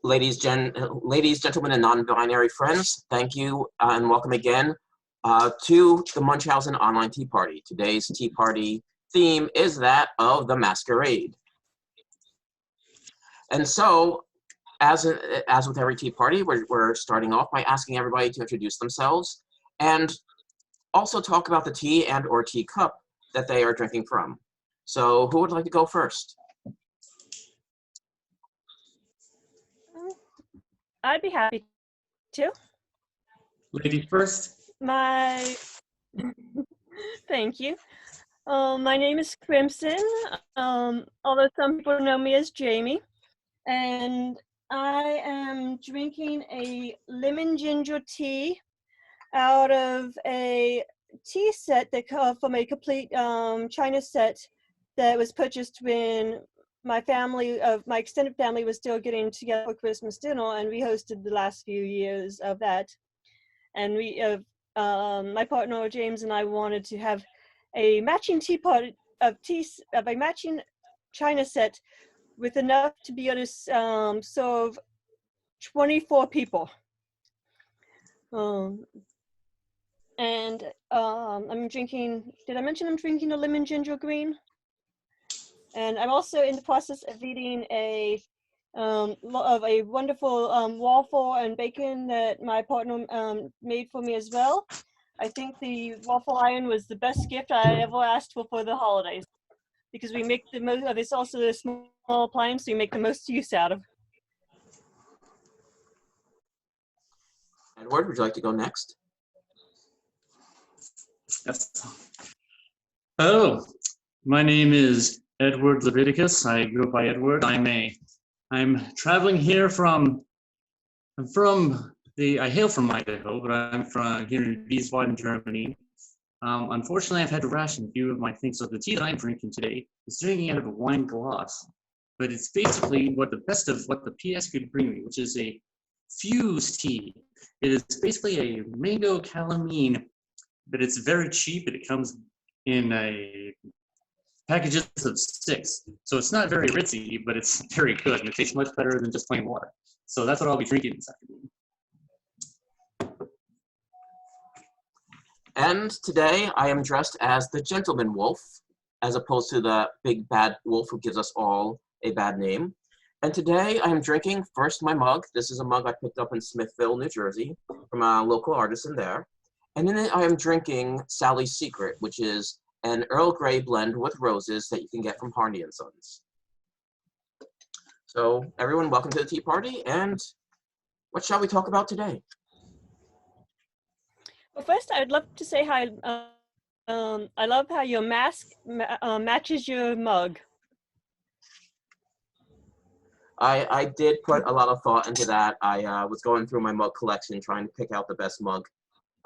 Ladies, gentlemen, and non-binary friends, thank you and welcome again to the Munchausen Online Tea Party. Today's tea party theme is that of the Masquerade. And so, as with every tea party, we're starting off by asking everybody to introduce themselves and also talk about the tea and or tea cup that they are drinking from. So who would like to go first? I'd be happy to. Lady first. Thank you. My name is Crimson, although some people know me as Jamie, and I am drinking a lemon ginger tea out of a tea set that from a complete China set that was purchased when my extended family was still getting together for Christmas dinner, and we hosted the last few years of that. And my partner James and I wanted to have a matching teapot of a matching China set with enough to be able to serve 24 people. I'm drinking. Did I mention I'm drinking a lemon ginger green? And I'm also in the process of eating a wonderful waffle and bacon that my partner made for me as well. I think the waffle iron was the best gift I ever asked for the holidays, because we make the most of it's also a small appliance, so we make the most use out of. Edward, would you like to go next? Yes. Hello, my name is Edward Leviticus. I go by Edward. I'm traveling here I hail from Idaho, but I'm from here in Wiesbaden, Germany. Unfortunately, I've had to ration a few of my things, so the tea that I'm drinking today is drinking out of a wine glass. But it's basically the best of what the PS could bring me, which is a fused tea. It is basically a mango calamine, but it's very cheap, and it comes in packages of 6. So it's not very ritzy, but it's very good, and it tastes much better than just plain water. So that's what I'll be drinking this afternoon. And today I am dressed as the gentleman wolf, as opposed to the big bad wolf who gives us all a bad name. And today I am drinking first my mug. This is a mug I picked up in Smithville, New Jersey, from a local artisan there. And in it I am drinking Sally's Secret, which is an Earl Grey blend with roses that you can get from Harney & Sons. So everyone, welcome to the tea party, and what shall we talk about today? Well, first I'd love to say hi. I love how your mask matches your mug. I did put a lot of thought into that. I was going through my mug collection trying to pick out the best mug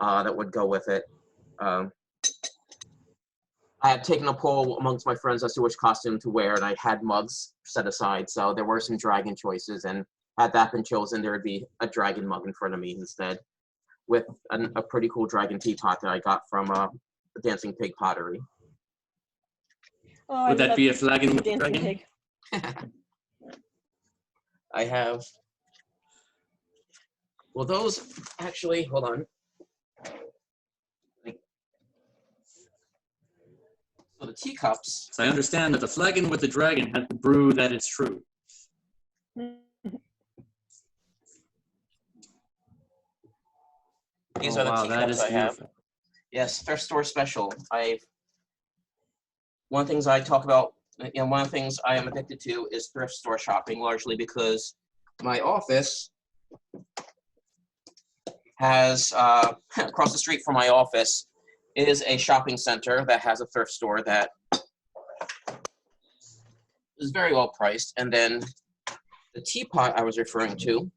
that would go with it. I had taken a poll amongst my friends as to which costume to wear, and I had mugs set aside, so there were some dragon choices, and had that been chosen, there would be a dragon mug in front of me instead, with a pretty cool dragon teapot that I got from the Dancing Pig Pottery. Oh, would that be a flagon with dragon? Pig. I have, well, those actually, hold on. So the teacups. So I understand that the flagon with the dragon has the brew that is true. These are the teacups I have. Beautiful. Yes, thrift store special. One of the things I talk about, one of the things I am addicted to is thrift store shopping, largely because my office has, across the street from my office, is a shopping center that has a thrift store that is very well priced. And then the teapot I was referring to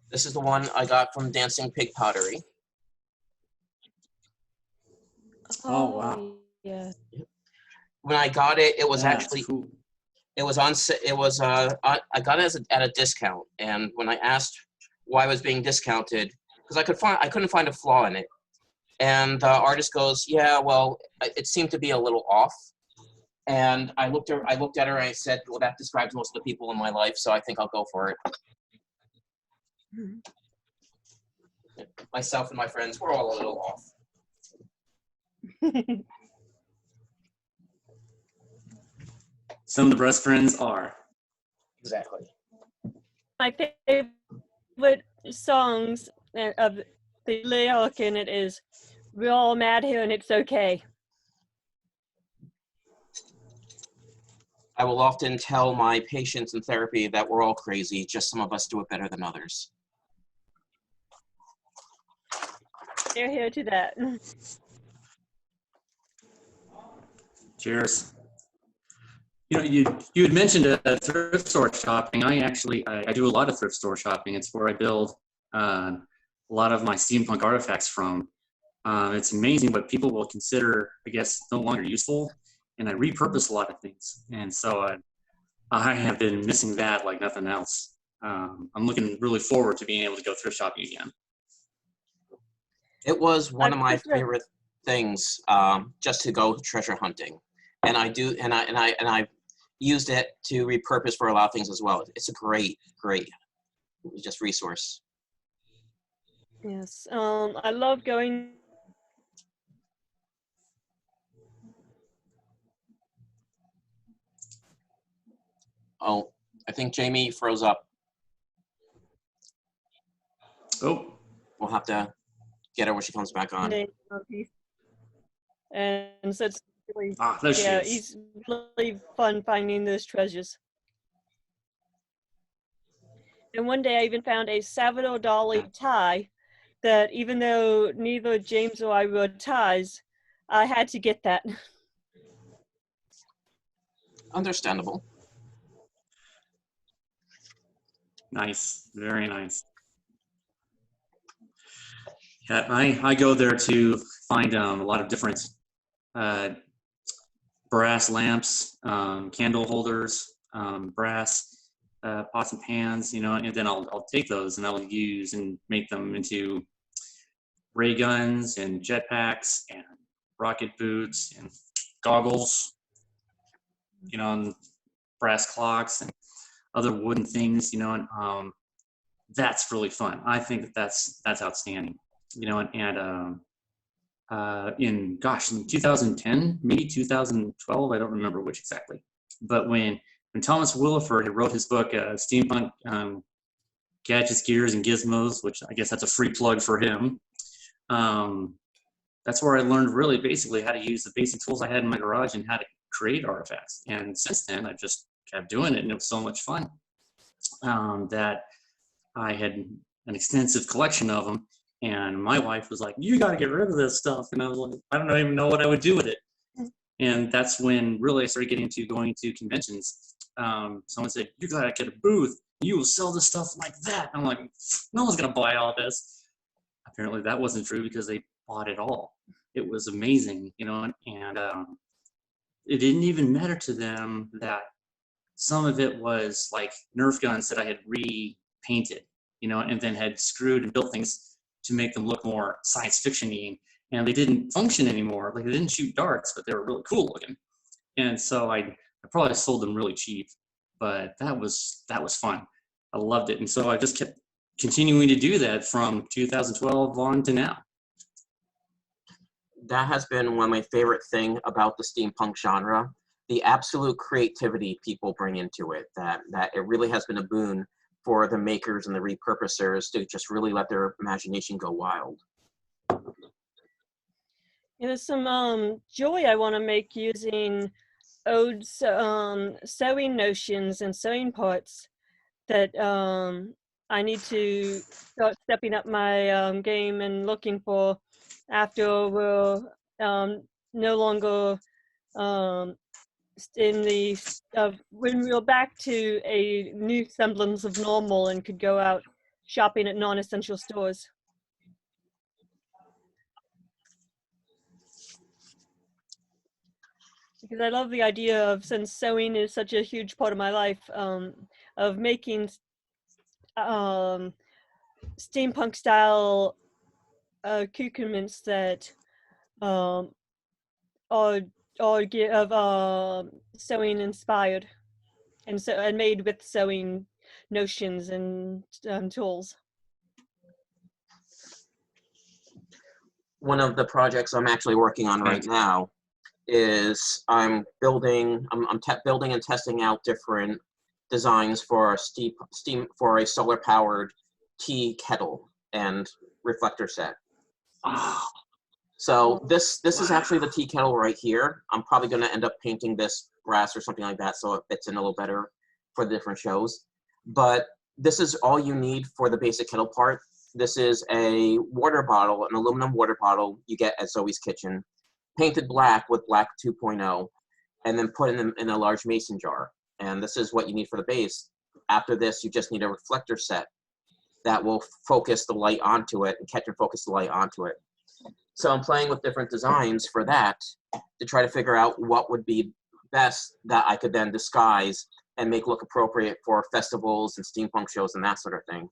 this is the one I got from Dancing Pig Pottery. Oh, wow. Yeah. When I got it, it was actually cool. It was on. It was. I got it at a discount, and when I asked why it was being discounted, because I couldn't find a flaw in it, And the artist goes, yeah, well, it seemed to be a little off. And I looked at her and I said, well, that describes most of the people in my life, so I think I'll go for it. Myself and my friends, we're all a little off. Some of the best friends are. Exactly. My favorite songs of the lyric in it is, "We're all mad here and it's okay." I will often tell my patients in therapy that we're all crazy, just some of us do it better than others. They're here to that. Cheers. You know, you had mentioned thrift store shopping. I do a lot of thrift store shopping. It's where I build a lot of my steampunk artifacts from. It's amazing what people will consider, I guess, no longer useful, and I repurpose a lot of things. And so I have been missing that like nothing else. I'm looking really forward to being able to go thrift shopping again. It was one of my favorite things, just to go treasure hunting, and I've used it to repurpose for a lot of things as well. It's a great just resource. Yes, I love going. Oh, I think Jamie froze up. Oh. We'll have to get her when she comes back on. And so it's really, there she is. It's really fun finding those treasures. And one day I even found a Salvador Dali tie that, even though neither James or I wore ties, I had to get that. Understandable. Nice, very nice. Yeah, I go there to find a lot of different brass lamps, candle holders, brass pots and pans, you know, and then I'll take those and I'll use and make them into ray guns and jetpacks and rocket boots and goggles, you know, and brass clocks and other wooden things, you know, and that's really fun. I think that's outstanding, you know, and in 2010, maybe 2012, I don't remember which exactly, but when Thomas Williford had wrote his book, Steampunk Gadgets, Gears, and Gizmos, which I guess that's a free plug for him, that's where I learned really basically how to use the basic tools I had in my garage and how to create artifacts. And since then, I just kept doing it, and it was so much fun that I had an extensive collection of them. And my wife was like, "You got to get rid of this stuff." And I was like, "I don't even know what I would do with it." And that's when really I started getting into going to conventions. Someone said, "You got to get a booth. You will sell this stuff like that." I'm like, "No one's going to buy all this." Apparently that wasn't true because they bought it all. It was amazing, you know, and it didn't even matter to them that some of it was like Nerf guns that I had repainted, you know, and then had screwed and built things to make them look more science fiction-y, and they didn't function anymore. Like, they didn't shoot darts, but they were really cool looking. And so I probably sold them really cheap, but that was fun. I loved it. And so I just kept continuing to do that from 2012 on to now. That has been one of my favorite things about the steampunk genre, the absolute creativity people bring into it, that it really has been a boon for the makers and the repurposers to just really let their imagination go wild. There's some joy I want to make using old sewing notions and sewing parts that I need to start stepping up my game and looking for after we're no longer in the when we're back to a new semblance of normal and could go out shopping at non-essential stores. Because I love the idea of, since sewing is such a huge part of my life, of making steampunk style accoutrements that um, are sewing inspired and made with sewing notions and tools. One of the projects I'm actually working on right now is I'm building and testing out different designs for a solar powered tea kettle and reflector set. So this is actually the tea kettle right here. I'm probably going to end up painting this brass or something like that so it fits in a little better for the different shows. But this is all you need for the basic kettle part. This is a water bottle, an aluminum water bottle you get at Zoe's Kitchen, painted black with black 2.0, and then put in a large mason jar. And this is what you need for the base. After this, you just need a reflector set that will focus the light onto it and catch and focus the light onto it. So I'm playing with different designs for that to try to figure out what would be best that I could then disguise and make look appropriate for festivals and steampunk shows and that sort of thing.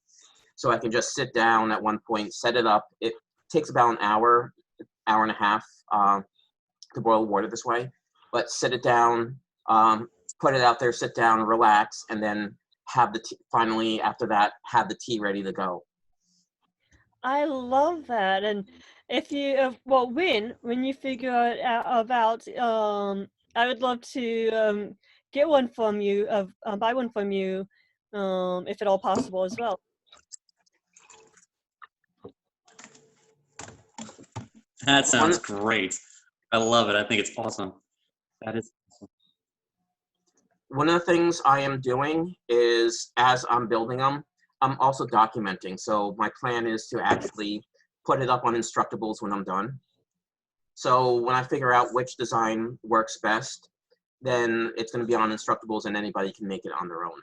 So I can just sit down at one point, set it up. It takes about an hour and a half to boil water this way, but sit it down, put it out there, sit down, relax, and then have the tea, finally after that, have the tea ready to go. I love that. And if you, when you figure it out, I would love to get one from you, buy one from you, if at all possible as well. That sounds great. I love it. I think it's awesome. That is awesome. One of the things I am doing is, as I'm building them, I'm also documenting. So my plan is to actually put it up on Instructables when I'm done. So when I figure out which design works best, then it's going to be on Instructables and anybody can make it on their own.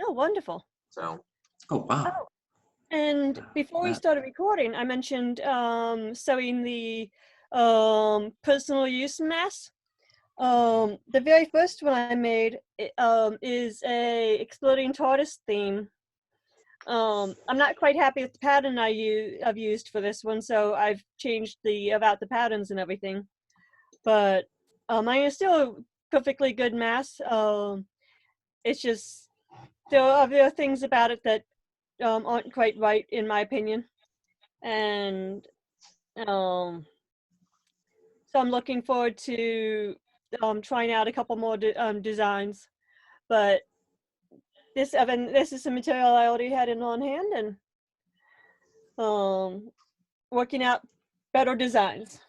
Oh, wonderful. So. Oh, wow. Oh, and before we started recording, I mentioned sewing the personal use mask. The very first one I made is a exploding tortoise theme. I'm not quite happy with the pattern I've used for this one, so I've changed about the patterns and everything. But mine is still a perfectly good mask. It's just there are things about it that aren't quite right in my opinion, and so I'm looking forward to trying out a couple more designs. But this is some material I already had on hand, and working out better designs.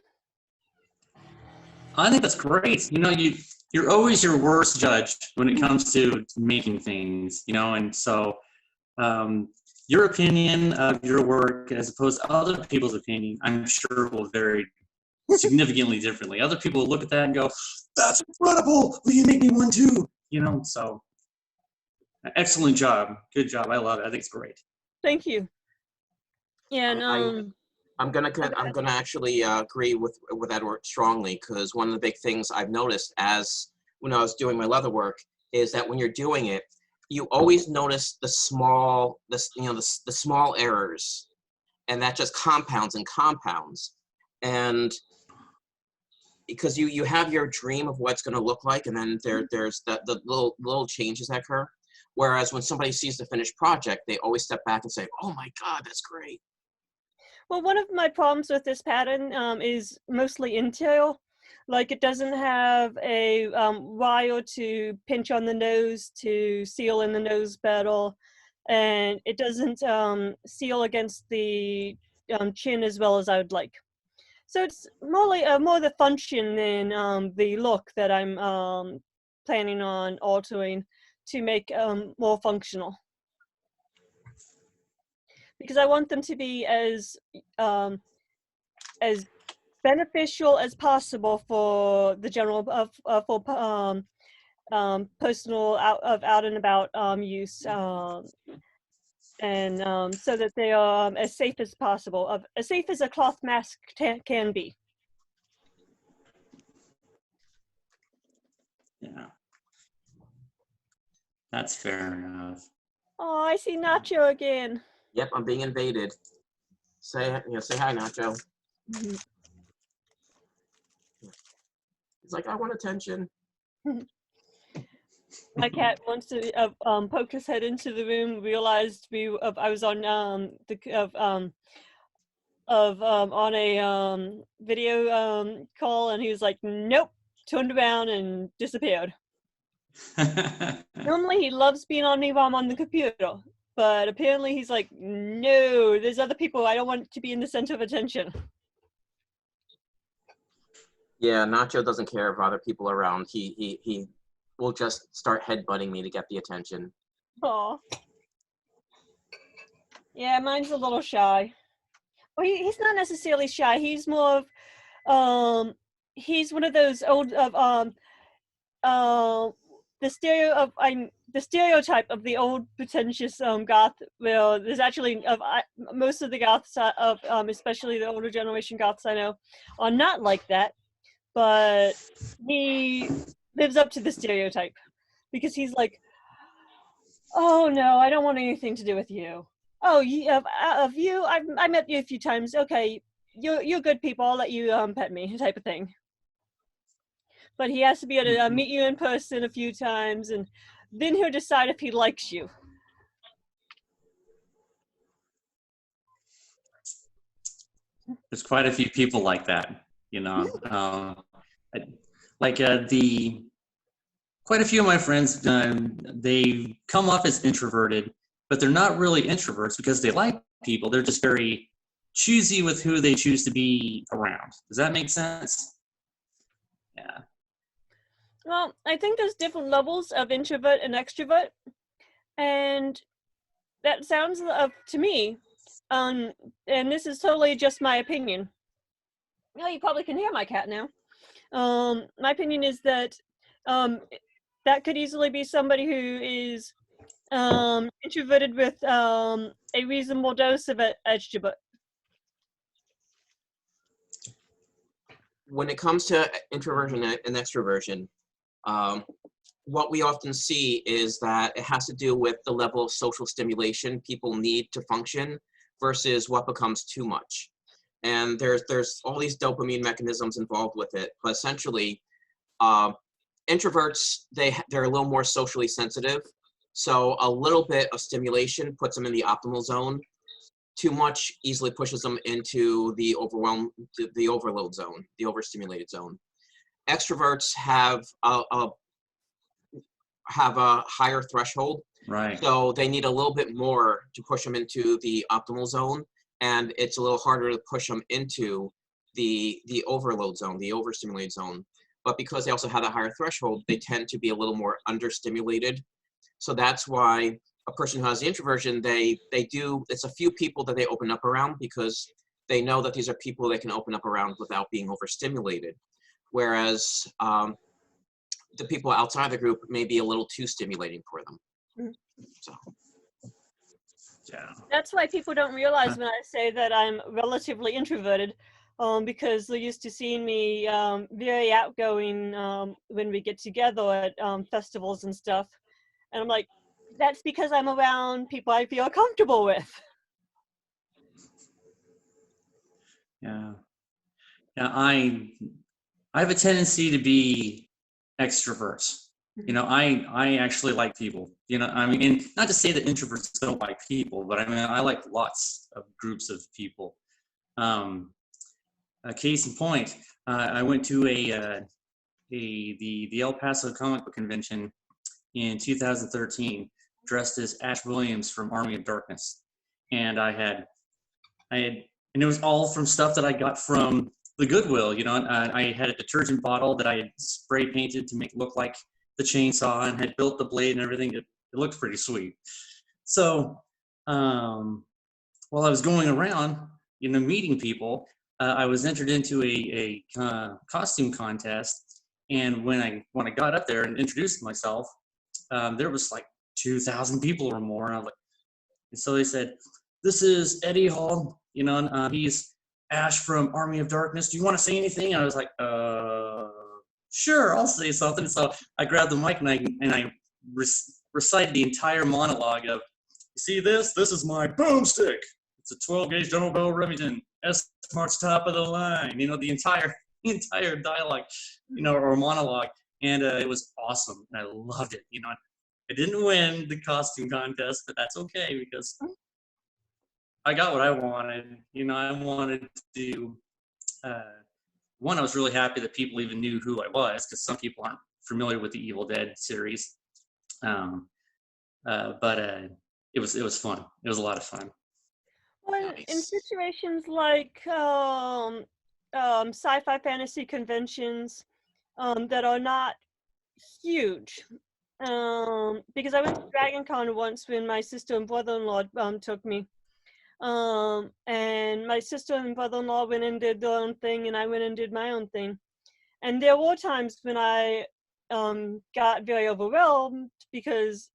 I think that's great. You know, you're always your worst judge when it comes to making things, you know, and so your opinion of your work as opposed to other people's opinion, I'm sure will vary significantly differently. Other people will look at that and go, that's incredible. Will you make me one too? You know, so excellent job. Good job. I love it. I think it's great. Thank you. Yeah, and I'm gonna actually agree with Edward strongly, because one of the big things I've noticed when I was doing my leather work is that when you're doing it, you always notice the small errors, and that just compounds and compounds. And because you have your dream of what it's going to look like, and then there's the little changes that occur. Whereas when somebody sees the finished project, they always step back and say, "Oh my God, that's great." Well, one of my problems with this pattern is mostly interior. Like, it doesn't have a wire to pinch on the nose to seal in the nose better, and it doesn't seal against the chin as well as I would like. So it's more the function than the look that I'm planning on altering to make more functional. Because I want them to be as beneficial as possible for the general personal out and about use, and so that they are as safe as possible, as safe as a cloth mask can be. Yeah, that's fair enough. Oh, I see Nacho again. Yep, I'm being invaded. Say hi, Nacho. Mhm. He's like, I want attention. My cat wants to poke his head into the room. Realized I was on on a video call, and he was like, "Nope," turned around and disappeared. Normally, he loves being on me while I'm on the computer, but apparently, he's like, "No, there's other people. I don't want to be in the center of attention." Yeah, Nacho doesn't care if other people are around. He will just start headbutting me to get the attention. Aw. Yeah, mine's a little shy. Well, he's not necessarily shy. He's more of he's one of those old the stereotype of the old pretentious goth. Well, there's actually most of the goths of especially the older generation goths I know are not like that, but he lives up to the stereotype because he's like, oh no, I don't want anything to do with you. Oh, of you, I met you a few times. Okay, you're good people. I'll let you pet me, type of thing. But he has to be able to meet you in person a few times, and then he'll decide if he likes you. There's quite a few people like that, you know. Quite a few of my friends, they come off as introverted, but they're not really introverts because they like people. They're just very choosy with who they choose to be around. Does that make sense? Yeah. Well, I think there's different levels of introvert and extrovert, and that sounds to me, and this is totally just my opinion. Well, you probably can hear my cat now. My opinion is that that could easily be somebody who is introverted with a reasonable dose of extrovert. When it comes to introversion and extroversion, what we often see is that it has to do with the level of social stimulation people need to function versus what becomes too much. And there's all these dopamine mechanisms involved with it, but essentially, introverts, they're a little more socially sensitive, so a little bit of stimulation puts them in the optimal zone. Too much easily pushes them into the overload zone, the overstimulated zone. Extroverts have a higher threshold, Right. so they need a little bit more to push them into the optimal zone, and it's a little harder to push them into the overload zone, the overstimulated zone. But because they also have a higher threshold, they tend to be a little more understimulated. So that's why a person who has the introversion, it's a few people that they open up around because they know that these are people they can open up around without being overstimulated. Whereas the people outside the group may be a little too stimulating for them. So. Yeah. That's why people don't realize when I say that I'm relatively introverted, because they're used to seeing me very outgoing when we get together at festivals and stuff. And I'm like, that's because I'm around people I feel comfortable with. Yeah. Yeah. I have a tendency to be extrovert. You know, I actually like people. You know, I mean, and not to say that introverts don't like people, but I mean, I like lots of groups of people. A case in point, I went to the El Paso Comic Book Convention in 2013, dressed as Ash Williams from Army of Darkness, and and it was all from stuff that I got from the Goodwill. You know, I had a detergent bottle that I had spray painted to make it look like the chainsaw and had built the blade and everything. It looked pretty sweet. So while I was going around, you know, meeting people, I was entered into a costume contest. And when I got up there and introduced myself, there was like 2,000 people or more. And I was like, and so they said, "This is Eddie Hall, you know, and, he's Ash from Army of Darkness. Do you want to say anything?" And I was like, sure, I'll say something. So I grabbed the mic and I recited the entire monologue of, "You see this? This is my boomstick. it's a 12 gauge double barrel Remington, S Smart's top of the line. The entire dialogue, or monologue, and it was awesome. And I loved it. I didn't win the costume contest, but that's okay because I got what I wanted. I wanted to. One, I was really happy that people even knew who I was, because some people aren't familiar with the Evil Dead series. But it was fun. It was a lot of fun. Well, Nice. in situations like sci-fi fantasy conventions that are not huge, because I went to Dragon Con once when my sister and brother-in-law took me. And my sister and brother-in-law went and did their own thing, and I went and did my own thing. And there were times when I got very overwhelmed because,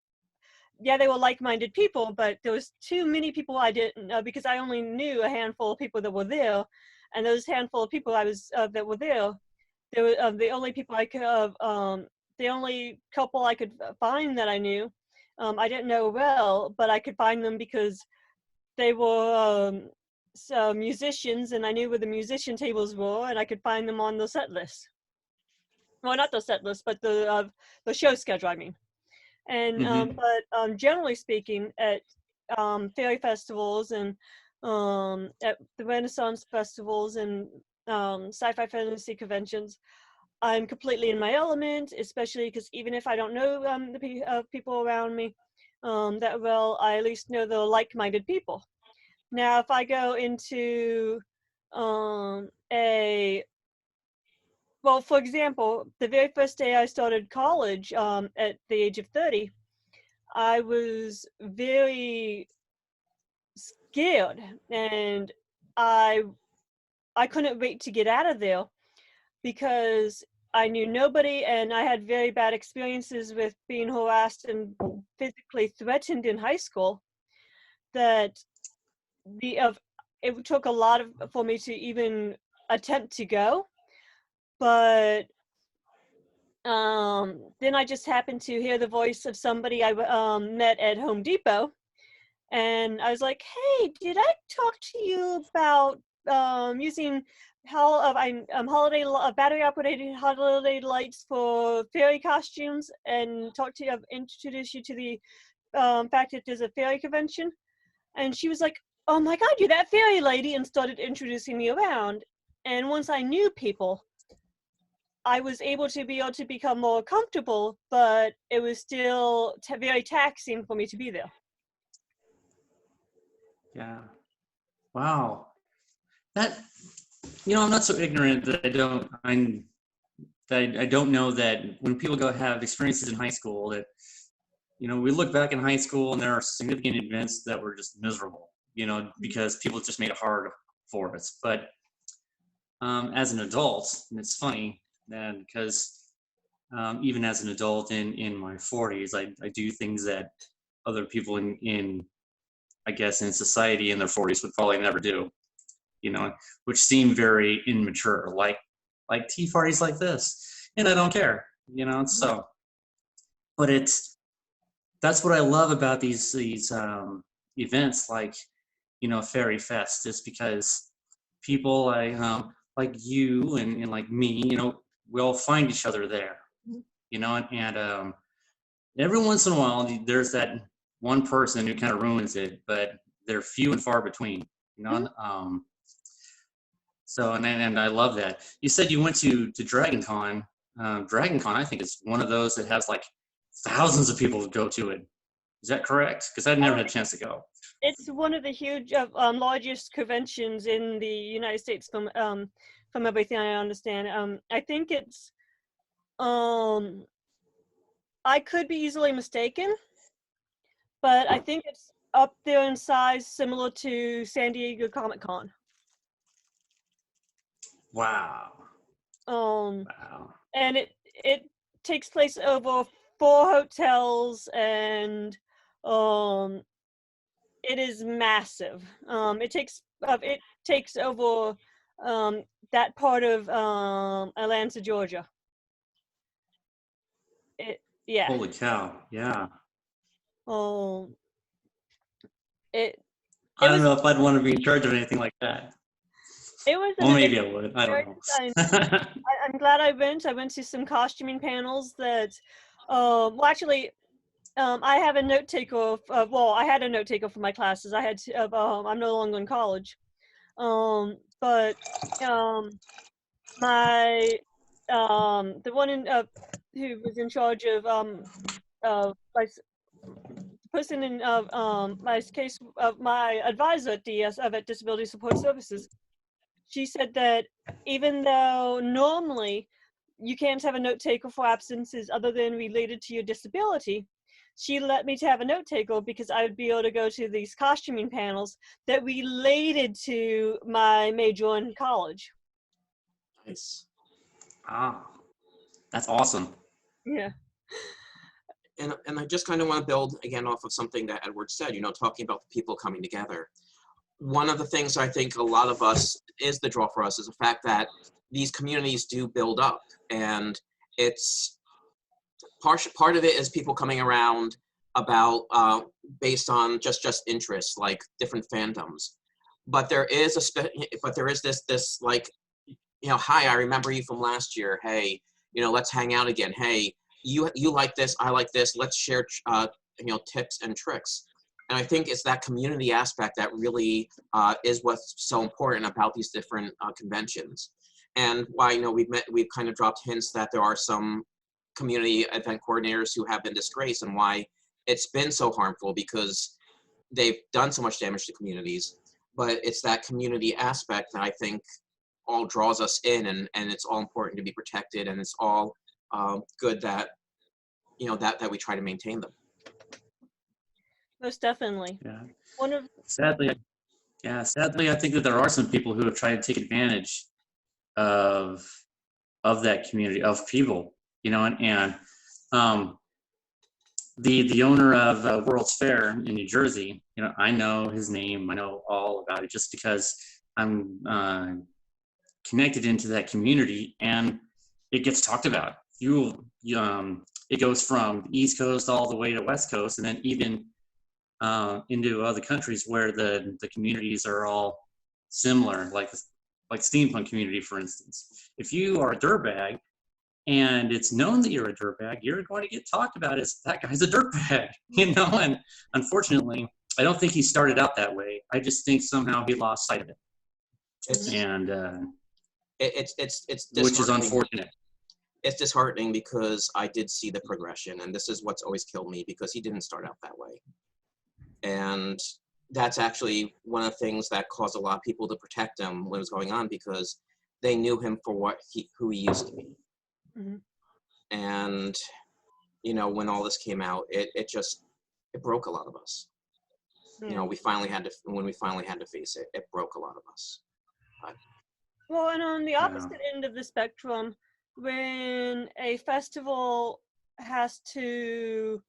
yeah, they were like-minded people, but there was too many people I didn't know, because I only knew a handful of people that were there, and those handful of people that were there, they were the only people I could the only couple I could find that I knew. I didn't know well, but I could find them because they were musicians, and I knew where the musician tables were, and I could find them on the set list. Well, not the set list, but the show schedule, I mean. And but generally speaking, at fairy festivals and at the Renaissance festivals and sci-fi fantasy conventions, I'm completely in my element, especially because even if I don't know the people around me that well, I at least know the like-minded people. Now, if I go into well, for example, the very first day I started college at the age of 30, I was very scared, and I couldn't wait to get out of there because I knew nobody, and I had very bad experiences with being harassed and physically threatened in high school. That it took a lot for me to even attempt to go, but then I just happened to hear the voice of somebody I met at Home Depot, and I was like, "Hey, did I talk to you about using holiday battery operated holiday lights for fairy costumes, and introduce you to the fact that there's a fairy convention?" And she was like, "Oh my God, you're that fairy lady," and started introducing me around. And once I knew people, I was able to become more comfortable, but it was still very taxing for me to be there. Yeah. Wow. That, I'm not so ignorant that I don't know that when people go have experiences in high school that, we look back in high school and there are significant events that were just miserable, because people just made it hard for us. But as an adult, and it's funny that because even as an adult in my 40s, I do things that other people in I guess in society in their 40s would probably never do, which seem very immature, like tea parties like this, and I don't care, so. But that's what I love about these events, like Fairy Fest, is because people like you and like me, we all find each other there, and every once in a while there's that one person who kind of ruins it, but they're few and far between, so and I love that. You said you went to Dragon Con. Dragon Con, I think, is one of those that has like thousands of people go to it. Is that correct? Because I've never had a chance to go. It's one of the huge, largest conventions in the United States from everything I understand. I think it's, I could be easily mistaken, but I think it's up there in size, similar to San Diego Comic-Con. Wow. Wow. And it takes place over 4 hotels, and it is massive. It takes over that part of Atlanta, Georgia. Yeah. Holy cow! Yeah. It I don't know if I'd want to be in charge of anything like that. It was an Well, maybe I amazing would. I don't know. experience. I'm glad I went. I went to some costuming panels that, well, actually, I have a note taker. Well, I had a note taker for my classes. I had to, I'm no longer in college. But my the one who was in charge of my person in my case of my advisor at DS at Disability Support Services. She said that even though normally you can't have a note taker for absences other than related to your disability, she let me to have a note taker because I would be able to go to these costuming panels that related to my major in college. Nice. Ah, that's awesome. Yeah. And I just kind of want to build again off of something that Edward said, talking about the people coming together. One of the things I think a lot of us is the draw for us is the fact that these communities do build up, and it's part of it is people coming around about based on just interests, like different fandoms. But there is this like, hi, I remember you from last year. Hey, let's hang out again. Hey, you like this, I like this. Let's share tips and tricks. And I think it's that community aspect that really is what's so important about these different conventions. And why we've kind of dropped hints that there are some community event coordinators who have been disgraced, and why it's been so harmful, because they've done so much damage to communities. But it's that community aspect that I think all draws us in, and it's all important to be protected, and it's all good that that we try to maintain them. Most definitely. Yeah. One of Sadly, I think that there are some people who have tried to take advantage of that community of people, and the owner of World's Fair in New Jersey, I know his name, I know all about it just because I'm connected into that community, and it gets talked about. It goes from the East Coast all the way to West Coast, and then even into other countries where the communities are all similar, like steampunk community, for instance. If you are a dirtbag and it's known that you're a dirtbag, you're going to get talked about as that guy's a dirtbag, and unfortunately, I don't think he started out that way. I just think somehow he lost sight of it. It's which is unfortunate. It's disheartening because I did see the progression, and this is what's always killed me, because he didn't start out that way. And that's actually one of the things that caused a lot of people to protect him when it was going on, because they knew him for who he used to be. Mm-hmm. And when all this came out, it broke a lot of us. Yeah. When we finally had to face it, it broke a lot of us. Well, and on the opposite end of the spectrum, when a festival has to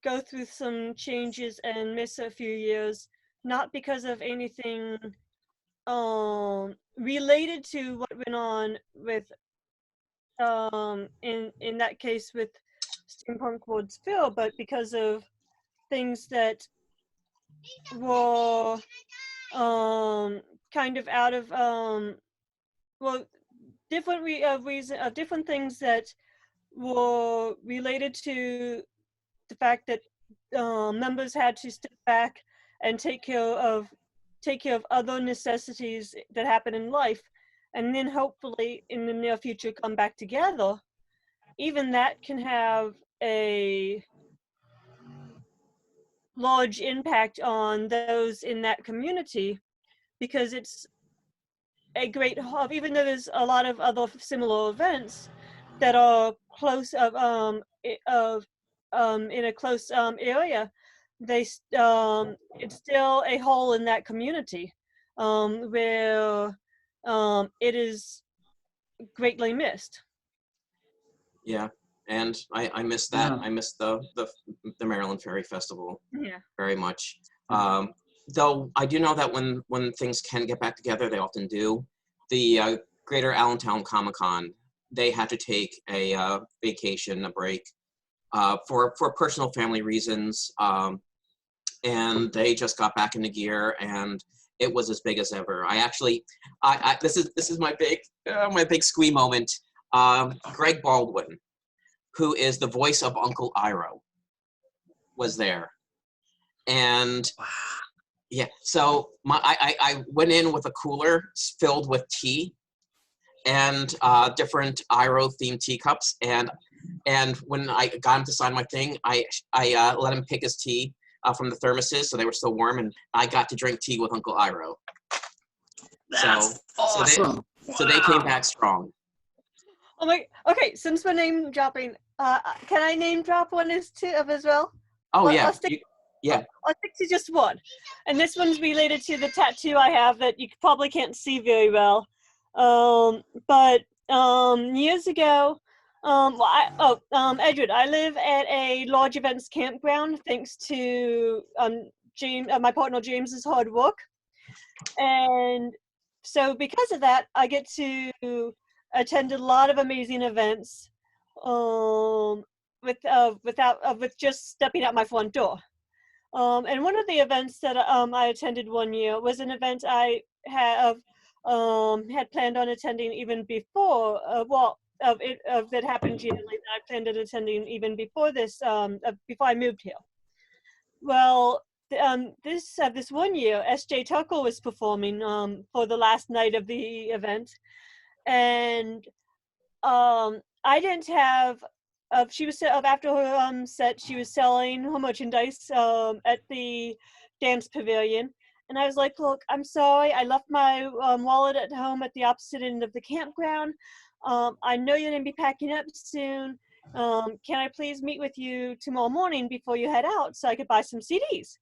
go through some changes and miss a few years, not because of anything related to what went on with in that case with Steampunk World's Fair, but because of things that were kind of out of different different things that were related to the fact that members had to step back and take care of other necessities that happen in life, and then hopefully in the near future come back together. Even that can have a large impact on those in that community, because it's a great hub. Even though there's a lot of other similar events that are close in a close area, it's still a hole in that community where it is greatly missed. Yeah, and I miss that. Yeah. I miss the Maryland Fairy Festival very much. Mm-hmm. Though I do know that when things can get back together, they often do. The Greater Allentown Comic Con, they had to take a vacation, a break, for personal family reasons. and they just got back into gear, and it was as big as ever. This is my big squee moment. Greg Baldwin, who is the voice of Uncle Iroh, was there, and yeah. So I went in with a cooler filled with tea and different Iroh themed teacups, and when I got him to sign my thing, I let him pick his tea from the thermoses, so they were still warm, and I got to drink tea with Uncle Iroh. That's awesome. So they came back strong. Oh my, okay, since we're name dropping, can I name drop one as well? Oh, I'll yeah. stick to just one. And this one's related to the tattoo I have that you probably can't see very well. But years ago, Edward, I live at a large events campground thanks to my partner James's hard work. And so because of that, I get to attend a lot of amazing events with just stepping out my front door. And one of the events that I attended one year was an event I had planned on attending even before. That happened yearly. I planned on attending even before this, before I moved here. Well, this one year, S.J. Tucker was performing for the last night of the event, and I didn't have. She was after her set. She was selling her merchandise at the dance pavilion, and I was like, "Look, I'm sorry. I left my wallet at home at the opposite end of the campground. I know you're gonna be packing up soon. Can I please meet with you tomorrow morning before you head out so I could buy some CDs?"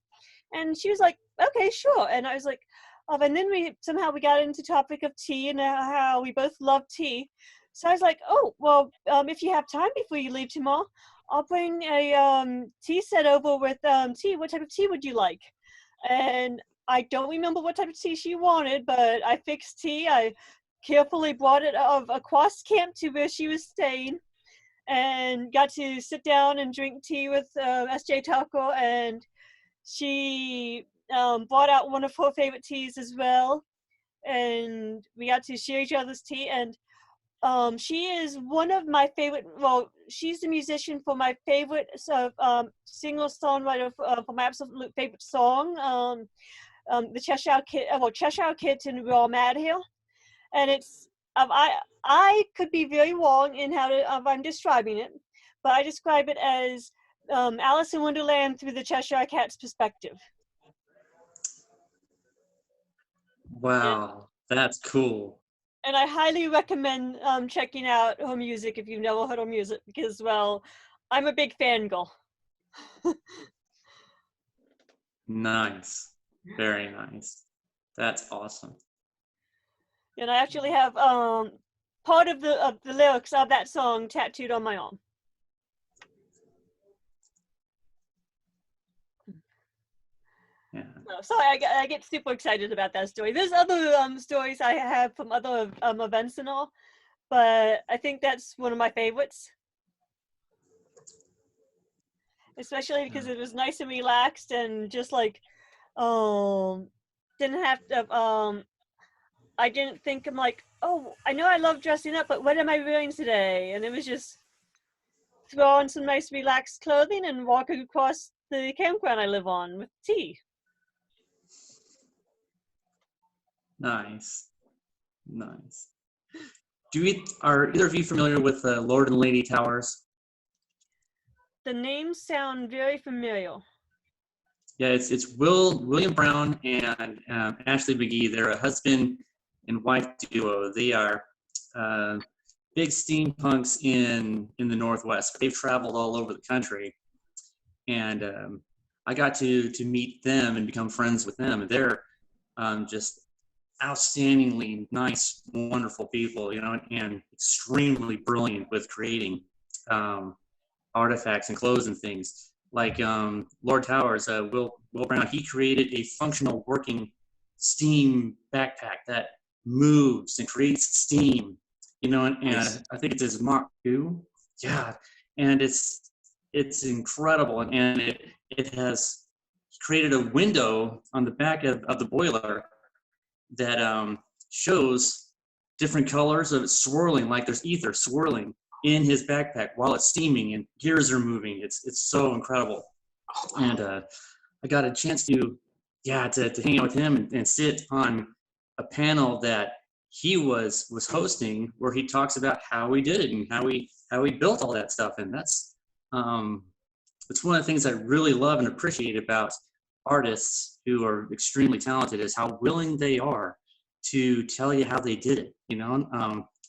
And she was like, "Okay, sure." And I was like, and then we got into topic of tea and how we both love tea. So I was like, "Oh, well, if you have time before you leave tomorrow, I'll bring a tea set over with tea. What type of tea would you like?" And I don't remember what type of tea she wanted, but I fixed tea. I carefully brought it across camp to where she was staying, and got to sit down and drink tea with S.J. Tucker, and she brought out one of her favorite teas as well, and we got to share each other's tea. And she is one of my favorite. Well, she's the musician for my favorite singer-songwriter for my absolute favorite song, the Cheshire Kids and We're All Mad Here. And it's I could be very wrong in how I'm describing it, but I describe it as Alice in Wonderland through the Cheshire Cat's perspective. Wow, that's cool. And I highly recommend checking out her music if you've never heard her music, because, well, I'm a big fangirl. Nice. Very nice. That's awesome. And I actually have part of the lyrics of that song tattooed on my arm. Yeah. So I get super excited about that story. There's other stories I have from other events and all, but I think that's one of my favorites. Especially because it was nice and relaxed, and just like didn't have to I didn't think, I'm like, oh, I know I love dressing up, but what am I wearing today? And it was just throw on some nice relaxed clothing and walk across the campground I live on with tea. Nice. Are either of you familiar with Lord and Lady Towers? The names sound very familiar. Yeah, it's William Brown and Ashley McGee. They're a husband and wife duo. They are big steampunks in the Northwest. They've traveled all over the country, and I got to meet them and become friends with them. And they're just outstandingly nice, wonderful people, and extremely brilliant with creating artifacts and clothes and things. Like Lord Towers, Will Brown, he created a functional working steam backpack that moves and creates steam, and I think it's his Mach 2. Yeah, and it's incredible, and it has created a window on the back of the boiler that shows different colors of it swirling, like there's ether swirling in his backpack while it's steaming and gears are moving. It's so incredible. And I got a chance to hang out with him and sit on a panel that he was hosting, where he talks about how he did it and how he built all that stuff. And that's it's one of the things I really love and appreciate about artists who are extremely talented, is how willing they are to tell you how they did it,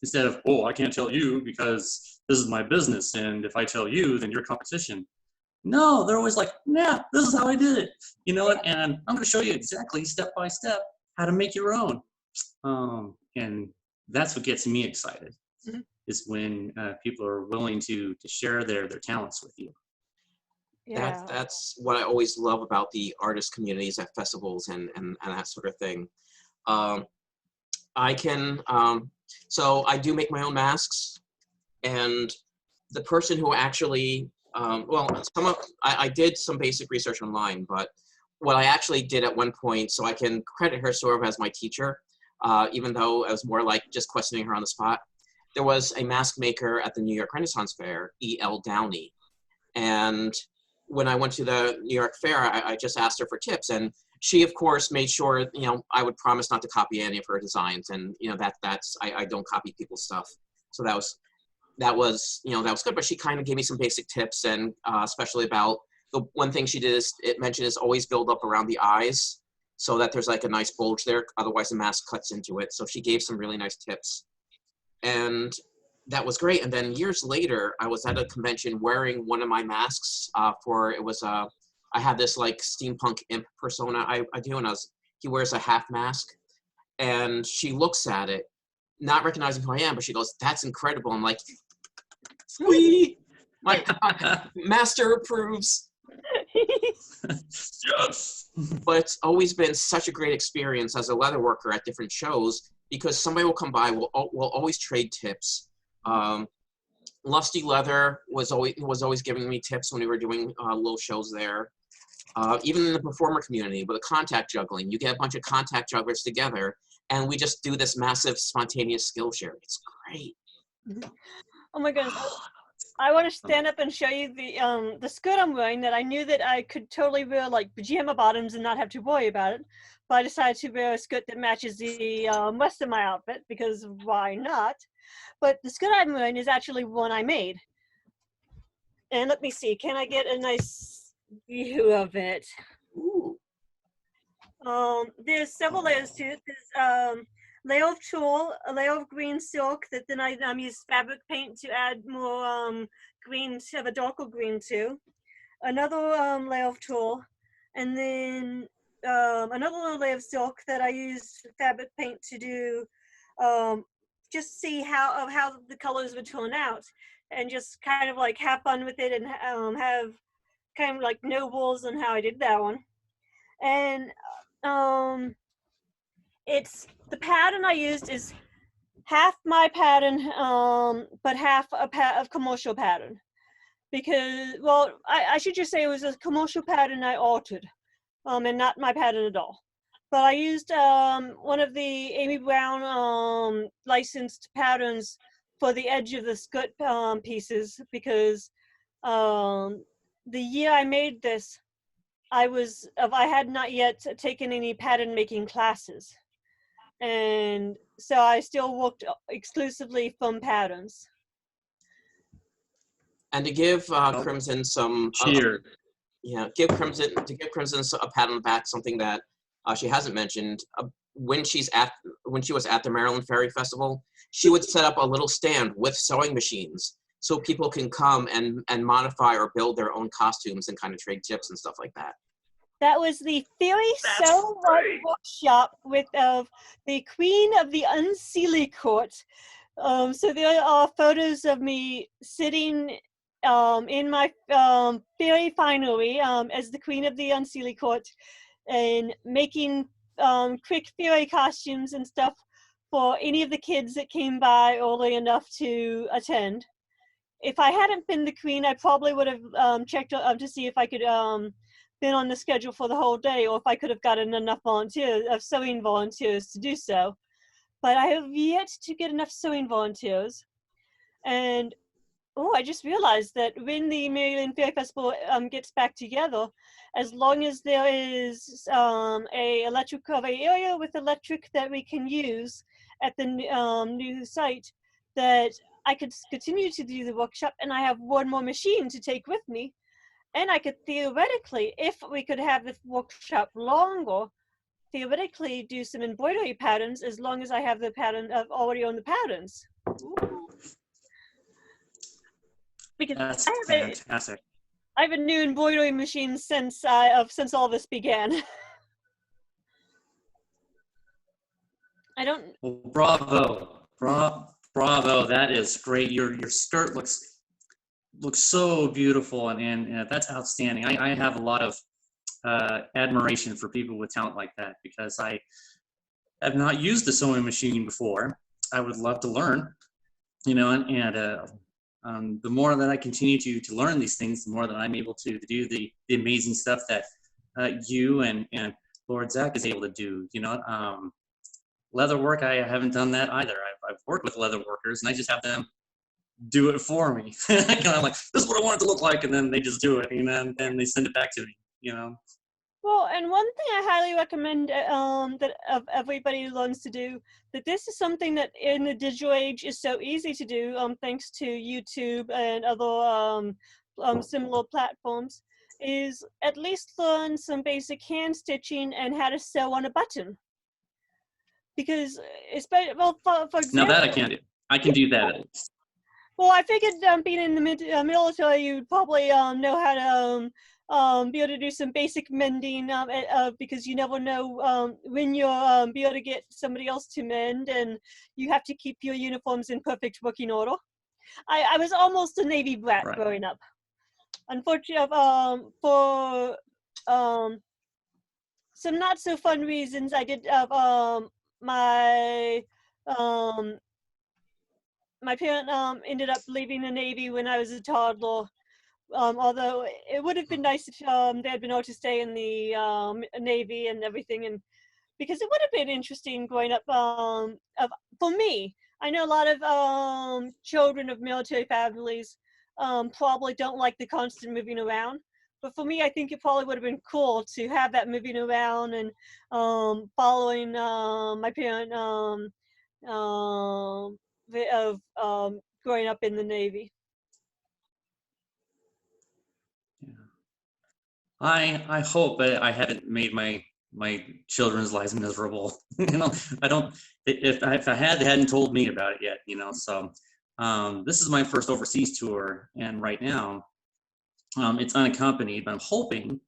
instead of, oh, I can't tell you because this is my business, and if I tell you, then you're competition. No, they're always like, yeah, this is how I did it, and I'm going to show you exactly step by step how to make your own. And that's what gets me excited, is when people are willing to share their talents with you. Yeah. That's what I always love about the artist communities at festivals and that sort of thing. So I do make my own masks, and the person who actually, I did some basic research online, but what I actually did at one point, so I can credit her sort of as my teacher, even though I was more like just questioning her on the spot. There was a mask maker at the New York Renaissance Fair, E.L. Downey, and when I went to the New York Fair, I just asked her for tips, and she, of course, made sure, I would promise not to copy any of her designs, and I don't copy people's stuff. So that was good. But she kind of gave me some basic tips, and especially about the one thing she did is it mentioned is always build up around the eyes, so that there's like a nice bulge there. Otherwise, the mask cuts into it. So she gave some really nice tips, and that was great. And then years later, I was at a convention wearing one of my masks I had this like steampunk imp persona I do, and he wears a half mask, and she looks at it, not recognizing who I am, but she goes, "That's incredible." I'm like, sweet, my master approves. Yes. But it's always been such a great experience as a leather worker at different shows, because somebody will come by, we'll always trade tips. Lusty Leather was always giving me tips when we were doing little shows there. Even in the performer community with the contact juggling, you get a bunch of contact jugglers together, and we just do this massive spontaneous skill share. It's great. Oh my goodness. I want to stand up and show you the skirt I'm wearing that I knew that I could totally wear like pajama bottoms and not have to worry about it. But I decided to wear a skirt that matches the rest of my outfit, because why not? But the skirt I'm wearing is actually one I made. And let me see, can I get a nice view of it? Ooh. There's several layers to it. There's layer of tulle, a layer of green silk that then I use fabric paint to add more green, to have a darker green to. Another layer of tulle, and then another layer of silk that I use fabric paint to do, just see how the colors would turn out, and just kind of like have fun with it, and have kind of like nobles on how I did that one. And it's the pattern I used is half my pattern, but half a commercial pattern, because, well, I should just say it was a commercial pattern I altered, and not my pattern at all. But I used one of the Amy Brown licensed patterns for the edge of the skirt pieces, because the year I made this, I had not yet taken any pattern making classes, and so I still worked exclusively from patterns. And to give Crimson some Cheer. give Crimson a pat on the back, something that she hasn't mentioned. When she was at the Maryland Ferry Festival, she would set up a little stand with sewing machines, so people can come and modify or build their own costumes and kind of trade tips and stuff like that. That was the Fairy Sew workshop with the Queen of the Unseelie Court. So there are photos of me sitting in my fairy finery as the Queen of the Unseelie Court, and making quick fairy costumes and stuff for any of the kids that came by early enough to attend. If I hadn't been the queen, I probably would have checked to see if I could been on the schedule for the whole day, or if I could have gotten enough sewing volunteers to do so. But I have yet to get enough sewing volunteers. And I just realized that when the Maryland Fair Festival gets back together, as long as there is a electric covered area with electric that we can use at the new site, that I could continue to do the workshop, and I have one more machine to take with me. And I could theoretically, if we could have the workshop longer, theoretically do some embroidery patterns, as long as I have the pattern already on the patterns. Ooh. Because That's fantastic. I have a new embroidery machine since all this began. I don't. Well, bravo! That is great. Your skirt looks so beautiful, and that's outstanding. I have a lot of admiration for people with talent like that, because I have not used the sewing machine before. I would love to learn, and the more that I continue to learn these things, the more that I'm able to do the amazing stuff that you and Lord Zach is able to do. Leather work, I haven't done that either. I've worked with leather workers, and I just have them do it for me. Kind of like, this is what I want it to look like, and then they just do it, and then they send it back to me. Well, and one thing I highly recommend that everybody learns to do, that this is something that in the digital age is so easy to do, thanks to YouTube and other similar platforms, is at least learn some basic hand stitching and how to sew on a button. Because, for example... Now that I can do. I can do that. Well, I figured being in the military, you'd probably know how to be able to do some basic mending, because you never know when you'll be able to get somebody else to mend, and you have to keep your uniforms in perfect working order. I was almost a Navy brat growing up. Unfortunately, for some not so fun reasons, I did have my parent ended up leaving the Navy when I was a toddler. Although it would have been nice if they had been able to stay in the Navy and everything, and because it would have been interesting growing up. For me, I know a lot of children of military families probably don't like the constant moving around. But for me, I think it probably would have been cool to have that moving around and following my parent of growing up in the Navy. Yeah. I hope that I haven't made my children's lives miserable. I don't. If I had, they hadn't told me about it yet. So this is my first overseas tour, and right now it's unaccompanied. But I'm hoping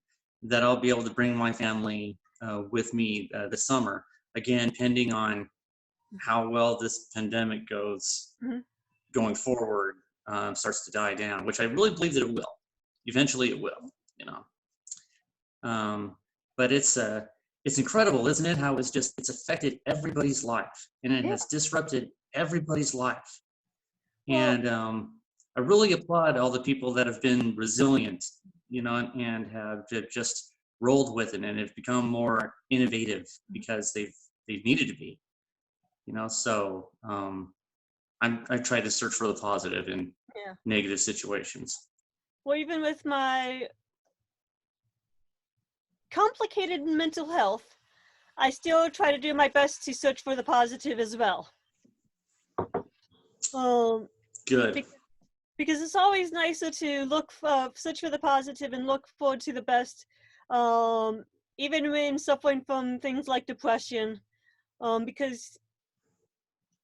that I'll be able to bring my family with me this summer. Again, pending on how well this pandemic goes going forward, starts to die down, which I really believe that it will. Eventually, it will. But it's incredible, isn't it? How it's affected everybody's life, and it has disrupted everybody's life. And I really applaud all the people that have been resilient, and have just rolled with it and have become more innovative because they've needed to be. So I try to search for the positive in negative situations. Well, even with my complicated mental health, I still try to do my best to search for the positive as well. Good. Because it's always nicer to search for the positive and look forward to the best, even when suffering from things like depression, because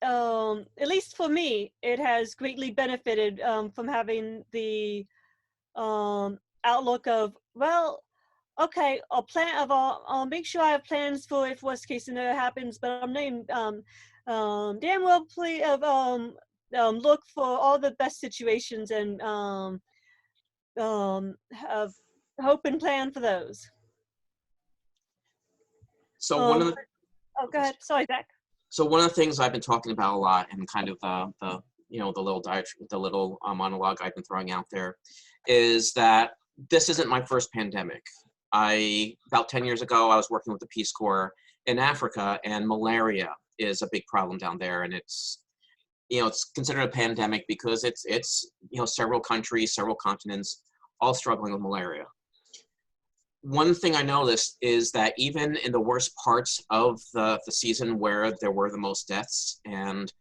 at least for me, it has greatly benefited from having the outlook of, well, okay, I'll make sure I have plans for if worst case scenario happens, but I'm not damn well look for all the best situations and have hope and plan for those. So one of the go ahead. Sorry, Zach. So one of the things I've been talking about a lot, and kind of the little monologue I've been throwing out there, is that this isn't my first pandemic. About 10 years ago, I was working with the Peace Corps in Africa, and malaria is a big problem down there, and it's considered a pandemic because it's several countries, several continents, all struggling with malaria. One thing I noticed is that even in the worst parts of the season where there were the most deaths, and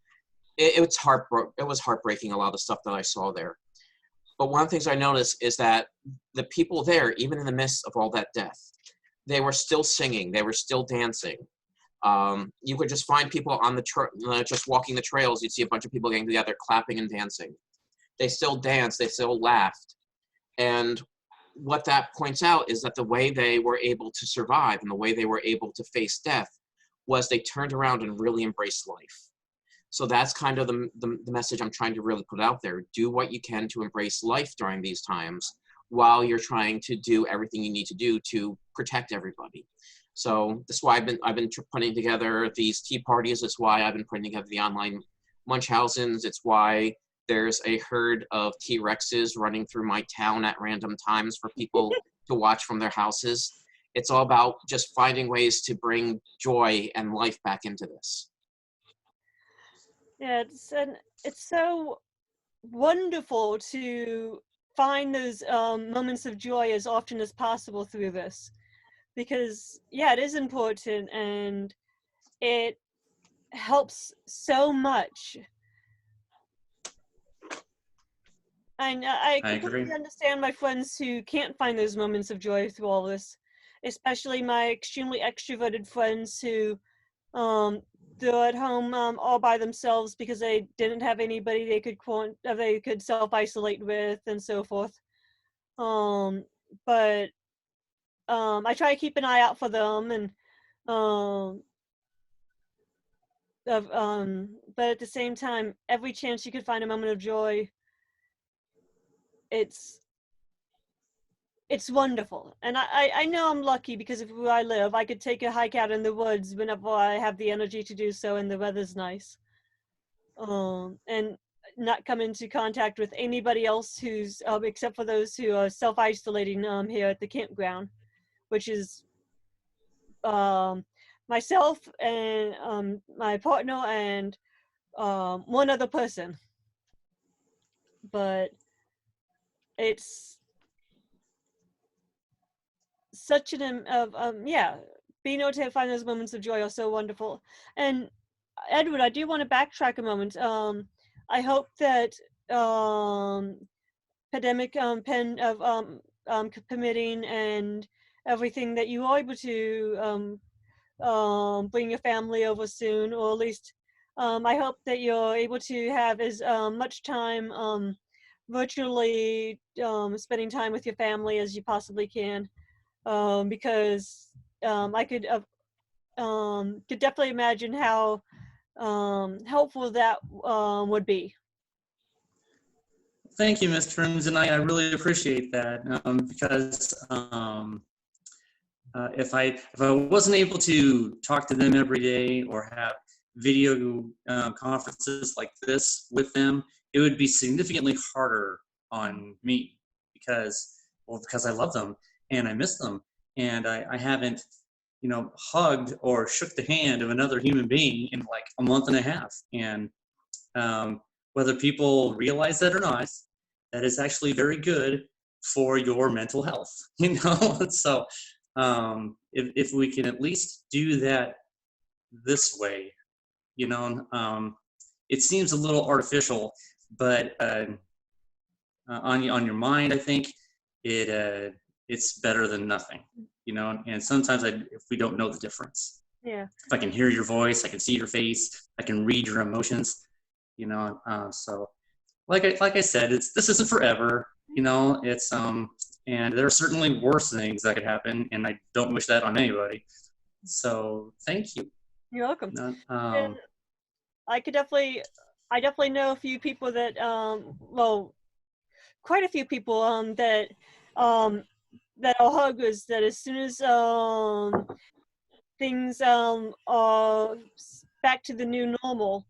it was heartbreaking, a lot of the stuff that I saw there. But one of the things I noticed is that the people there, even in the midst of all that death, they were still singing, they were still dancing. You could just find people on just walking the trails. You'd see a bunch of people getting together, clapping and dancing. They still danced, they still laughed. And what that points out is that the way they were able to survive and the way they were able to face death was they turned around and really embraced life. So that's kind of the message I'm trying to really put out there. Do what you can to embrace life during these times while you're trying to do everything you need to do to protect everybody. So that's why I've been putting together these tea parties. That's why I've been putting together the online Munchausens. It's why there's a herd of T-Rexes running through my town at random times for people to watch from their houses. It's all about just finding ways to bring joy and life back into this. Yeah, it's so wonderful to find those moments of joy as often as possible through this, because yeah, it is important and it helps so much. And I I completely agree. understand my friends who can't find those moments of joy through all this, especially my extremely extroverted friends who they're at home all by themselves because they didn't have anybody they could self-isolate with and so forth. But I try to keep an eye out for them, and but at the same time, every chance you could find a moment of joy, it's wonderful. And I know I'm lucky because of where I live. I could take a hike out in the woods whenever I have the energy to do so and the weather's nice. And not come into contact with anybody else who's except for those who are self-isolating here at the campground, which is myself and my partner and one other person. But it's such an yeah, being able to find those moments of joy are so wonderful. And Edward, I do want to backtrack a moment. I hope that pandemic permitting and everything, that you are able to bring your family over soon, or at least I hope that you're able to have as much time virtually spending time with your family as you possibly can, because I could definitely imagine how helpful that would be. Thank you, Mr. Rooms, and I really appreciate that because if I wasn't able to talk to them every day or have video conferences like this with them, it would be significantly harder on me because I love them and I miss them, and I haven't hugged or shook the hand of another human being in like a month and a half. And whether people realize that or not, that is actually very good for your mental health, So if we can at least do that this way, it seems a little artificial, but on your mind, I think it's better than nothing, and sometimes if we don't know the difference. Yeah. If I can hear your voice, I can see your face, I can read your emotions, so like I said, this isn't forever, it's and there are certainly worse things that could happen, and I don't wish that on anybody. So thank you. You're welcome. And I definitely know a few people that well, quite a few people that are huggers, that as soon as things are back to the new normal,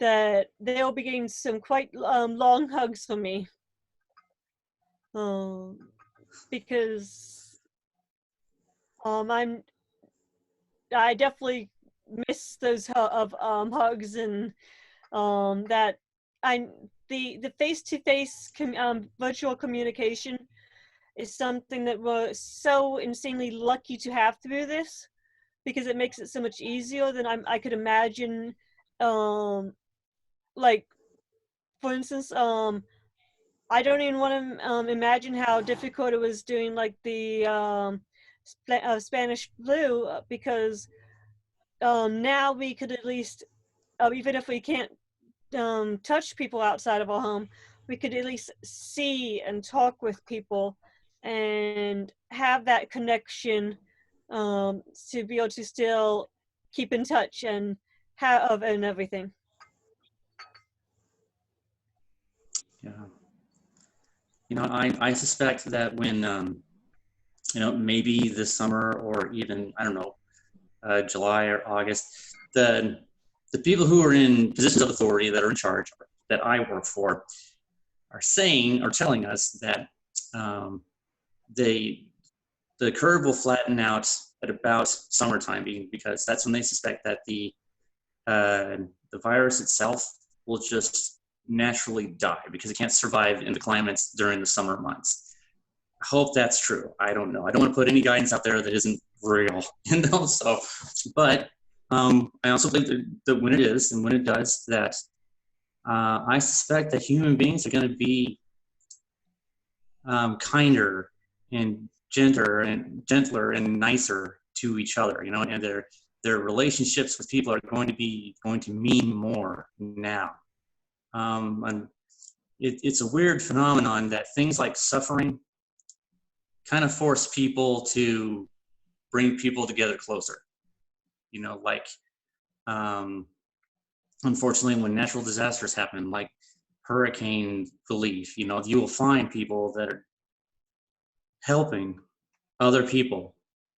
that they'll be getting some quite long hugs from me, because I'm I definitely miss those hugs and that I the face-to-face virtual communication is something that we're so insanely lucky to have through this, because it makes it so much easier than I could imagine. Like for instance, I don't even want to imagine how difficult it was doing like the Spanish flu, because now we could at least, even if we can't touch people outside of our home, we could at least see and talk with people and have that connection, to be able to still keep in touch and have and everything. Yeah. I suspect that when, maybe this summer or even, I don't know, July or August, the people who are in positions of authority that are in charge that I work for are saying or telling us that the curve will flatten out at about summertime, because that's when they suspect that the virus itself will just naturally die because it can't survive in the climates during the summer months. I hope that's true. I don't know. I don't want to put any guidance out there that isn't real, So, but I also believe that when it is and when it does, that I suspect that human beings are going to be kinder and gentler and nicer to each other, and their relationships with people are going to mean more now. And it's a weird phenomenon that things like suffering kind of force people to bring people together closer. Like, unfortunately, when natural disasters happen, like hurricane relief, you will find people that are helping other people,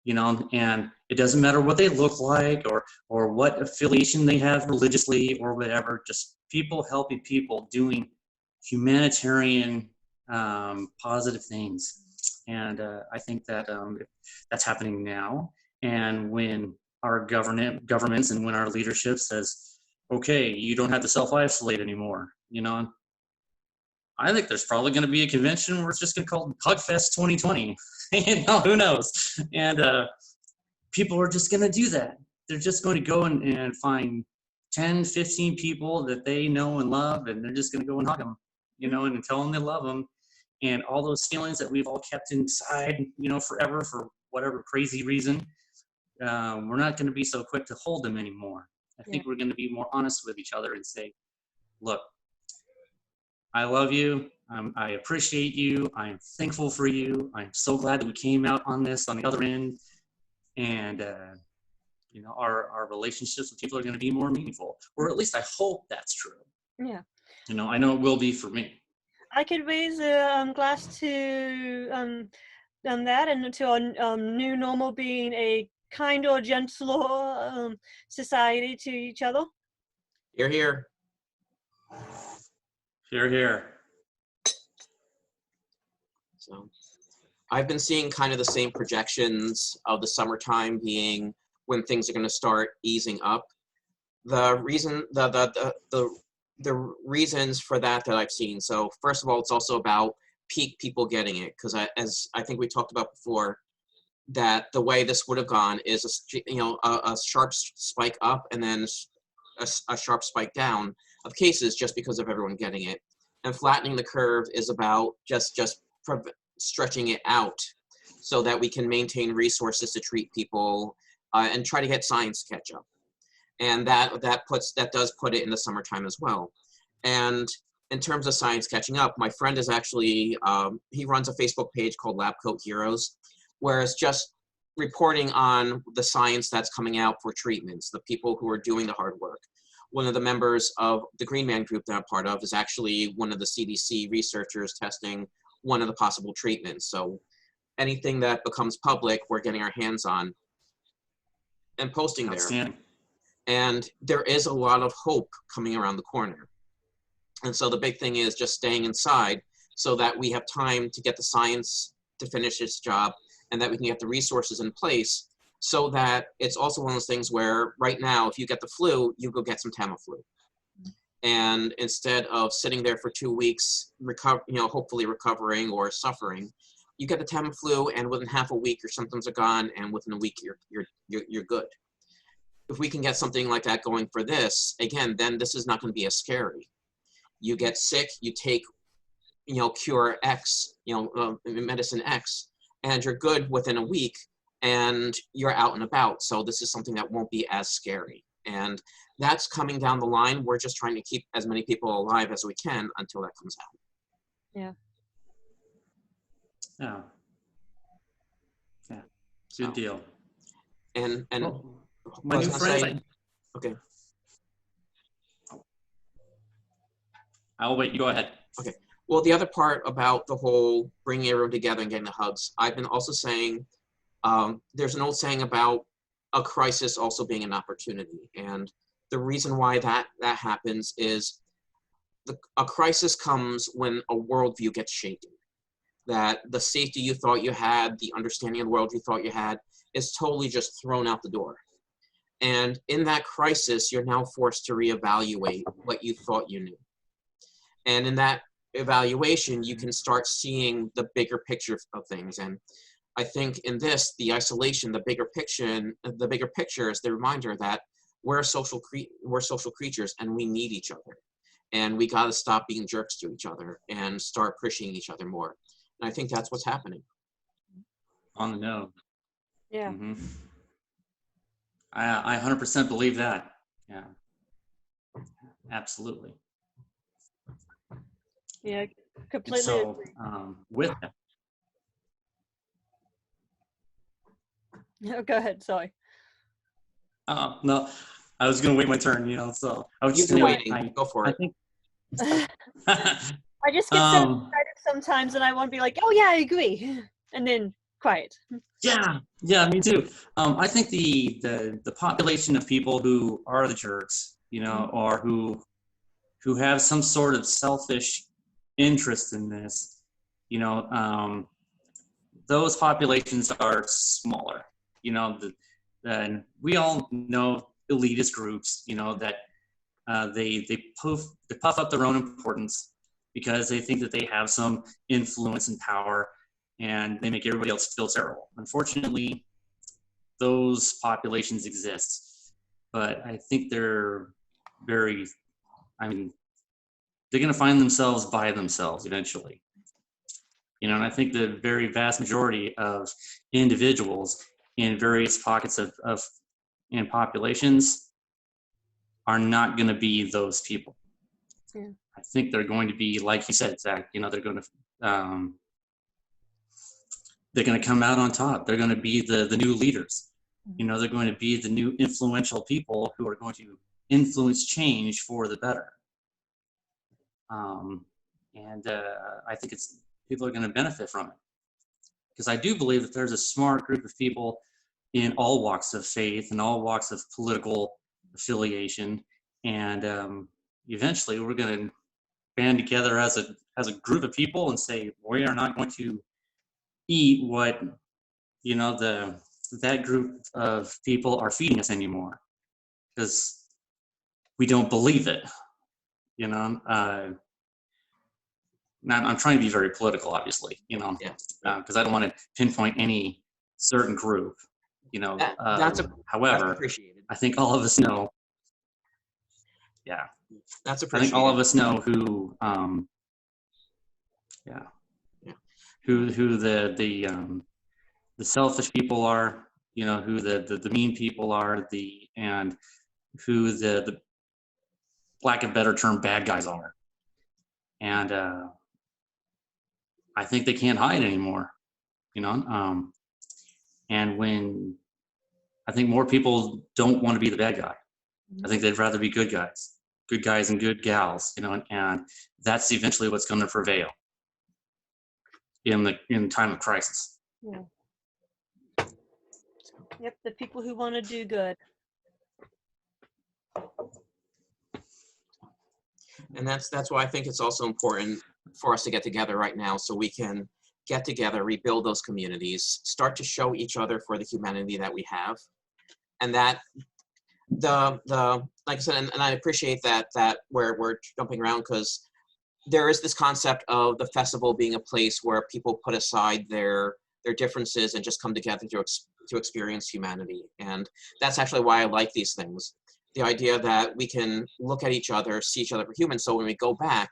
and it doesn't matter what they look like or what affiliation they have religiously or whatever, just people helping people, doing humanitarian positive things. And I think that that's happening now. And when our governments and when our leadership says, okay, you don't have to self-isolate anymore, I think there's probably going to be a convention where it's just going to call Hugfest 2020. Who knows? And people are just going to do that. They're just going to go and find 10, 15 people that they know and love, and they're just going to go and hug them, and tell them they love them. And all those feelings that we've all kept inside, forever for whatever crazy reason, we're not going to be so quick to hold them anymore. I think we're going to be more honest with each other and say, look, I love you. I appreciate you. I'm thankful for you. I'm so glad that we came out on this on the other end. And, our relationships with people are going to be more meaningful. Or at least I hope that's true. Yeah. I know it will be for me. I could raise a glass to that, and to our new normal being a kinder, gentler society to each other. Hear, hear. Hear, hear. So I've been seeing kind of the same projections of the summertime being when things are going to start easing up. The reasons for that I've seen. So first of all, it's also about peak people getting it, because as I think we talked about before, that the way this would have gone is a sharp spike up and then a sharp spike down of cases just because of everyone getting it. And flattening the curve is about just stretching it out so that we can maintain resources to treat people and try to get science to catch up. And that does put it in the summertime as well. And in terms of science catching up, my friend is actually, he runs a Facebook page called Lab Coat Heroes, where it's just reporting on the science that's coming out for treatments, the people who are doing the hard work. One of the members of the Green Man group that I'm part of is actually one of the CDC researchers testing one of the possible treatments. So anything that becomes public, we're getting our hands on and posting there. And there is a lot of hope coming around the corner. And so the big thing is just staying inside so that we have time to get the science to finish its job and that we can get the resources in place so that it's also one of those things where right now, if you get the flu, you go get some Tamiflu. And instead of sitting there for 2 weeks, hopefully recovering or suffering, you get the Tamiflu, and within half a week your symptoms are gone, and within a week you're good. If we can get something like that going for this, again, then this is not going to be as scary. You get sick, you take, cure X, medicine X, and you're good within a week, and you're out and about. So this is something that won't be as scary. And that's coming down the line. We're just trying to keep as many people alive as we can until that comes out. Yeah. Yeah. Yeah. Good deal. And well, my new friends. Okay. I'll wait. You go ahead. Okay. Well, the other part about the whole bringing everyone together and getting the hugs, I've been also saying, there's an old saying about a crisis also being an opportunity. And the reason why that happens is a crisis comes when a worldview gets shaken. That the safety you thought you had, the understanding of the world you thought you had, is totally just thrown out the door. And in that crisis, you're now forced to reevaluate what you thought you knew. And in that evaluation, you can start seeing the bigger picture of things. And I think in this, the isolation, the bigger picture is the reminder that we're social creatures, and we need each other. And we got to stop being jerks to each other and start appreciating each other more. And I think that's what's happening. On the nose. Yeah. Mm-hmm. I 100% believe that. Yeah. Absolutely. Yeah, completely So, agree. with that. No, go ahead, sorry. No, I was going to wait my turn, so I was You've just been waiting. waiting. Go for it. I just get so excited sometimes, and I want to be like, oh yeah, I agree. And then quiet. Yeah, me too. I think the population of people who are the jerks, or who have some sort of selfish interest in this, those populations are smaller. And we all know elitist groups, that they puff up their own importance because they think that they have some influence and power, and they make everybody else feel terrible. Unfortunately, those populations exist, but I think they're they're going to find themselves by themselves eventually. And I think the very vast majority of individuals in various pockets of and populations are not going to be those people. Yeah. I think they're going to be, like you said, Zach, they're going to come out on top. They're going to be the new leaders. They're going to be the new influential people who are going to influence change for the better. And I think people are going to benefit from it, because I do believe that there's a smart group of people in all walks of faith and all walks of political affiliation, and eventually we're going to band together as a group of people and say, we are not going to eat what that group of people are feeding us anymore, because we don't believe it. I'm trying to be very political, obviously, because I don't want to pinpoint any certain group, however, appreciated. I think all of us know. Yeah. That's I appreciated. think all of us know who, who the selfish people are, who the mean people are, and who the lack of better term bad guys are. And I think they can't hide anymore, and when I think more people don't want to be the bad guy. I think they'd rather be good guys and good gals, and that's eventually what's going to prevail in time of crisis. Yeah. Yep, the people who want to do good. And that's why I think it's also important for us to get together right now, so we can get together, rebuild those communities, start to show each other for the humanity that we have. And that like I said, and I appreciate that we're jumping around, because there is this concept of the festival being a place where people put aside their differences and just come together to experience humanity. And that's actually why I like these things. The idea that we can look at each other, see each other for humans. So when we go back,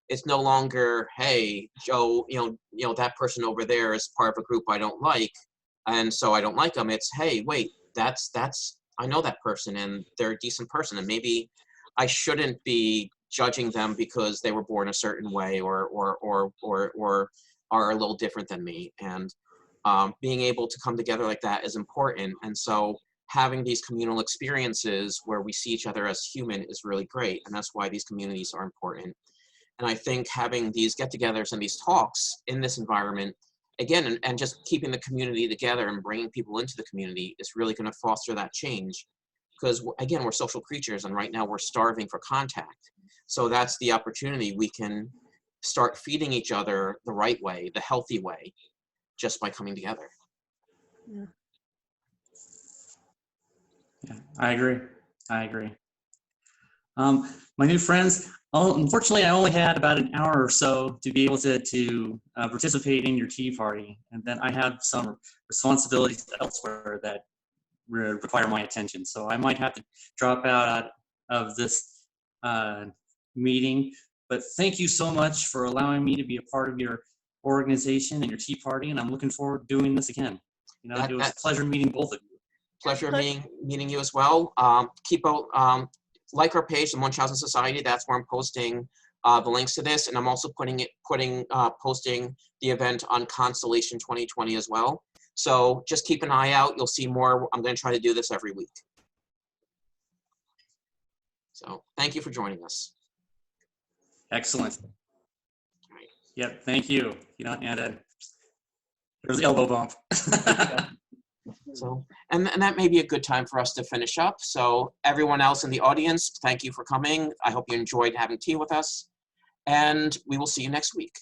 it's no longer, hey, Joe, that person over there is part of a group I don't like, and so I don't like them. It's, hey, wait, that's I know that person and they're a decent person, and maybe I shouldn't be judging them because they were born a certain way or are a little different than me. And being able to come together like that is important. And so having these communal experiences where we see each other as human is really great. And that's why these communities are important. And I think having these get-togethers and these talks in this environment, again, and just keeping the community together and bringing people into the community is really going to foster that change. Because again, we're social creatures, and right now we're starving for contact. So that's the opportunity. We can start feeding each other the right way, the healthy way, just by coming together. Yeah. Yeah, I agree. My new friends, unfortunately, I only had about an hour or so to be able to participate in your tea party. And then I have some responsibilities elsewhere that require my attention. So I might have to drop out of this meeting. But thank you so much for allowing me to be a part of your organization and your tea party. And I'm looking forward to doing this again. It was a pleasure meeting both of you. Pleasure meeting you as well. Keep out, like our page, the Munchausen Society. That's where I'm posting the links to this, and I'm also posting the event on Constellation 2020 as well. So just keep an eye out. You'll see more. I'm going to try to do this every week. So thank you for joining us. Excellent. All right. Yep. Thank you. And there's the elbow bump. So, and that may be a good time for us to finish up. So everyone else in the audience, thank you for coming. I hope you enjoyed having tea with us, and we will see you next week.